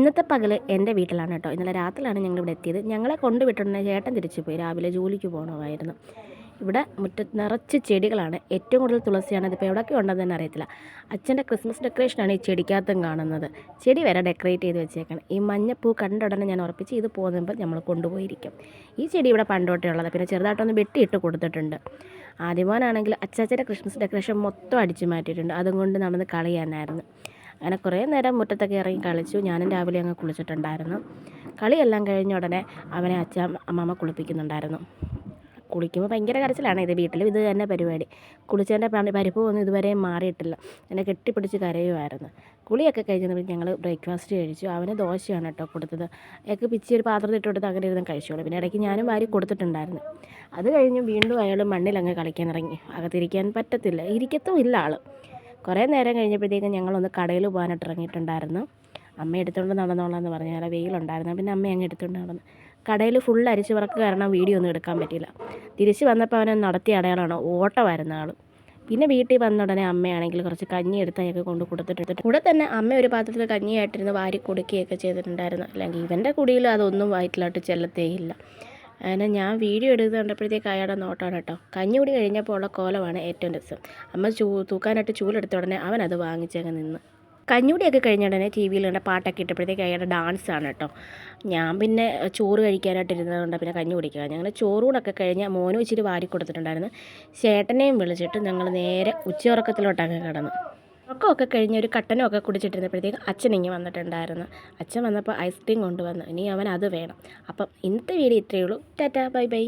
ഇന്നത്തെ പകൽ എൻ്റെ വീട്ടിലാണ് കേട്ടോ. ഇന്നലെ രാത്രിയിലാണ് ഞങ്ങളിവിടെ എത്തിയത്. ഞങ്ങളെ കൊണ്ടുവിട്ടുടനെ ചേട്ടൻ തിരിച്ചു പോയി. രാവിലെ ജോലിക്ക് പോകണമായിരുന്നു. ഇവിടെ മുറ്റത്ത് നിറച്ച് ചെടികളാണ്. ഏറ്റവും കൂടുതൽ തുളസിയാണ്. ഇതിപ്പോൾ എവിടെയൊക്കെ ഉണ്ടെന്ന് തന്നെ അറിയത്തില്ല. അച്ഛൻ്റെ ക്രിസ്മസ് ഡെക്കറേഷനാണ് ഈ ചെടിക്കകത്തും കാണുന്നത്. ചെടി വരെ ഡെക്കറേറ്റ് ചെയ്ത് വെച്ചേക്കണം. ഈ മഞ്ഞപ്പൂ കണ്ട ഉടനെ ഞാൻ ഉറപ്പിച്ച് ഇത് പോകുമ്പോൾ നമ്മൾ കൊണ്ടുപോയിരിക്കും. ഈ ചെടി ഇവിടെ പണ്ടോട്ടേ ഉള്ളത്. പിന്നെ ചെറുതായിട്ടൊന്ന് വെട്ടിയിട്ട് കൊടുത്തിട്ടുണ്ട്. ആദ്യമോനാണെങ്കിൽ അച്ചാച്ചൻ്റെ ക്രിസ്മസ് ഡെക്കറേഷൻ മൊത്തം അടിച്ചു മാറ്റിയിട്ടുണ്ട്. അതും കൊണ്ട് നടന്ന് കളിയാനായിരുന്നു. അങ്ങനെ കുറേ നേരം മുറ്റത്തൊക്കെ ഇറങ്ങി കളിച്ചു. ഞാനും രാവിലെ അങ്ങ് കുളിച്ചിട്ടുണ്ടായിരുന്നു. കളിയെല്ലാം കഴിഞ്ഞ ഉടനെ അവനെ അമ്മമ്മ കുളിപ്പിക്കുന്നുണ്ടായിരുന്നു. കുളിക്കുമ്പോൾ ഭയങ്കര കരച്ചിലാണ്. ഇത് വീട്ടിലും ഇത് തന്നെ പരിപാടി. കുളിച്ചതിൻ്റെ പരിപ്പ് ഒന്നും ഇതുവരെ മാറിയിട്ടില്ല. എന്നെ കെട്ടിപ്പിടിച്ച് കരയുമായിരുന്നു. കുളിയൊക്കെ കഴിഞ്ഞപ്പോൾ ഞങ്ങൾ ബ്രേക്ക്ഫാസ്റ്റ് കഴിച്ചു. അവന് ദോശയാണ് കേട്ടോ കൊടുത്തത്. അയാൾക്ക് പിച്ചി ഒരു പാത്രത്തിൽ ഇട്ട് കൊടുത്ത് അങ്ങനെ ഇരുന്ന് കഴിച്ചോളൂ. പിന്നെ ഇടയ്ക്ക് ഞാനും വാരി കൊടുത്തിട്ടുണ്ടായിരുന്നു. അത് കഴിഞ്ഞ് വീണ്ടും അയാൾ മണ്ണിലങ്ങ് കളിക്കാൻ ഇറങ്ങി. അകത്തിരിക്കാൻ പറ്റത്തില്ല, ഇരിക്കത്തും ഇല്ല ആൾ. കുറേ നേരം കഴിഞ്ഞപ്പോഴത്തേക്കും ഞങ്ങളൊന്ന് കടയിൽ പോകാനായിട്ട് ഇറങ്ങിയിട്ടുണ്ടായിരുന്നു. അമ്മ എടുത്തുകൊണ്ട് നടന്നോളാന്ന് പറഞ്ഞു. നല്ല വെയിലുണ്ടായിരുന്നു. പിന്നെ അമ്മ അങ്ങ് എടുത്തുകൊണ്ട് നടന്നു. കടയിൽ ഫുൾ അരിച്ചു പറക്ക് കാരണം വീഡിയോ ഒന്നും എടുക്കാൻ പറ്റിയില്ല. തിരിച്ച് വന്നപ്പോൾ അവനെ നടത്തിയ അടയാളമാണ്. ഓട്ടമായിരുന്നു ആൾ. പിന്നെ വീട്ടിൽ വന്ന ഉടനെ അമ്മയാണെങ്കിൽ കുറച്ച് കഞ്ഞി എടുത്ത് അയാൾക്ക് കൊണ്ട് കൊടുത്തിട്ട് കൂടെ തന്നെ അമ്മ ഒരു പാത്രത്തിൽ കഞ്ഞിയായിട്ടിരുന്ന് വാരി കൊടുക്കുകയൊക്കെ ചെയ്തിട്ടുണ്ടായിരുന്നു. അല്ലെങ്കിൽ ഇവൻ്റെ കുടിയിൽ അതൊന്നും വയറ്റിലോട്ട് ചെല്ലത്തേയില്ല. അങ്ങനെ ഞാൻ വീഡിയോ എടുത്ത് കണ്ടപ്പോഴത്തേക്ക് അയാളുടെ നോട്ടമാണ് കേട്ടോ. കഞ്ഞി കൂടി കഴിഞ്ഞപ്പോൾ ഉള്ള കോലമാണ് ഏറ്റവും രസം. അമ്മ തൂക്കാനായിട്ട് ചൂലെടുത്ത ഉടനെ അവനത് വാങ്ങിച്ചങ്ങ് നിന്ന്. കഞ്ഞൂടിയൊക്കെ കഴിഞ്ഞ ഉടനെ ടി വിയിൽ കണ്ട പാട്ടൊക്കെ ഇട്ടപ്പോഴത്തേക്ക് അയാളുടെ ഡാൻസാണ് കേട്ടോ. ഞാൻ പിന്നെ ചോറ് കഴിക്കാനായിട്ട് ഇരുന്നതുകൊണ്ട് പിന്നെ കഞ്ഞി കുടിക്കുക. ഞങ്ങൾ ചോറൂടൊക്കെ കഴിഞ്ഞ് മോനും ഇച്ചിരി വാരി കൊടുത്തിട്ടുണ്ടായിരുന്നു. ചേട്ടനെയും വിളിച്ചിട്ട് ഞങ്ങൾ നേരെ ഉച്ചയുറക്കത്തിലോട്ടൊക്കെ കിടന്നു. ഉറക്കമൊക്കെ കഴിഞ്ഞ് ഒരു കട്ടനൊക്കെ കുടിച്ചിട്ടിരുന്നപ്പോഴത്തേക്ക് അച്ഛൻ ഇങ്ങ് വന്നിട്ടുണ്ടായിരുന്നു. അച്ഛൻ വന്നപ്പോൾ ഐസ്ക്രീം കൊണ്ടുവന്നു. ഇനി അവൻ അത് വേണം. അപ്പം ഇന്നത്തെ വീഡിയോ ഇത്രയേ ഉള്ളൂ. Tata, bye bye.